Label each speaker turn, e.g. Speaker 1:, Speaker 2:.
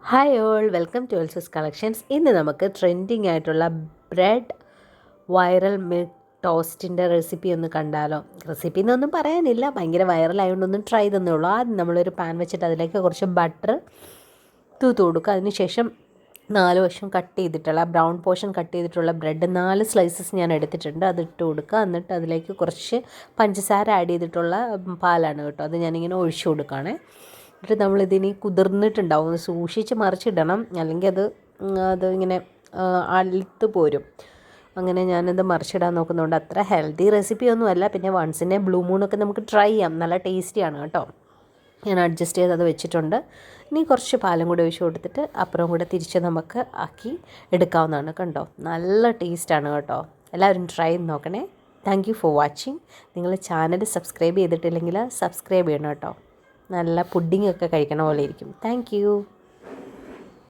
Speaker 1: Hi all, welcome to എൽസസ് collections. ഇന്ന് നമുക്ക് ട്രെൻഡിങ് ആയിട്ടുള്ള ബ്രെഡ് വൈറൽ മിൽക്ക് ടോസ്റ്റിൻ്റെ റെസിപ്പി ഒന്ന് കണ്ടാലോ. റെസിപ്പി എന്നൊന്നും പറയാനില്ല, ഭയങ്കര വൈറലായതുകൊണ്ടൊന്നും ട്രൈ തന്നേ ഉള്ളൂ. ആദ്യം നമ്മളൊരു പാൻ വെച്ചിട്ട് അതിലേക്ക് കുറച്ച് ബട്ടർ തൂത്ത് കൊടുക്കുക. അതിനുശേഷം 4 വശം കട്ട് ചെയ്തിട്ടുള്ള ബ്രൗൺ പോർഷൻ കട്ട് ചെയ്തിട്ടുള്ള ബ്രെഡ് 4 സ്ലൈസസ് ഞാൻ എടുത്തിട്ടുണ്ട്, അതിട്ട് കൊടുക്കുക. എന്നിട്ട് അതിലേക്ക് കുറച്ച് പഞ്ചസാര ആഡ് ചെയ്തിട്ടുള്ള പാലാണ് കേട്ടോ, അത് ഞാനിങ്ങനെ ഒഴിച്ചു കൊടുക്കുകയാണേ. എന്നിട്ട് നമ്മളിതിനി കുതിർന്നിട്ടുണ്ടാവും, സൂക്ഷിച്ച് മറിച്ചിടണം, അല്ലെങ്കിൽ അത് ഇങ്ങനെ അളുത്ത് പോരും. അങ്ങനെ ഞാനത് മറിച്ചിടാൻ നോക്കുന്നതുകൊണ്ട് അത്ര ഹെൽത്തി റെസിപ്പി അല്ല. പിന്നെ വൺസിനെ ബ്ലൂ മൂണൊക്കെ നമുക്ക് ട്രൈ ചെയ്യാം, നല്ല ടേസ്റ്റിയാണ് കേട്ടോ. ഞാൻ അഡ്ജസ്റ്റ് ചെയ്ത് അത് വെച്ചിട്ടുണ്ട്. ഇനി കുറച്ച് പാലും കൂടെ ഒഴിച്ച് കൊടുത്തിട്ട് അപ്പുറം കൂടെ തിരിച്ച് നമുക്ക് ആക്കി എടുക്കാവുന്നതാണ്. കണ്ടോ, നല്ല ടേസ്റ്റാണ് കേട്ടോ. എല്ലാവരും ട്രൈ ചെയ്ത് നോക്കണേ. Thank you for watching. നിങ്ങൾ ചാനൽ സബ്സ്ക്രൈബ് ചെയ്തിട്ടില്ലെങ്കിൽ സബ്സ്ക്രൈബ് ചെയ്യണം കേട്ടോ. നല്ല പുഡിംഗ് ഒക്കെ കഴിക്കണ പോലെ ഇരിക്കും. Thank you.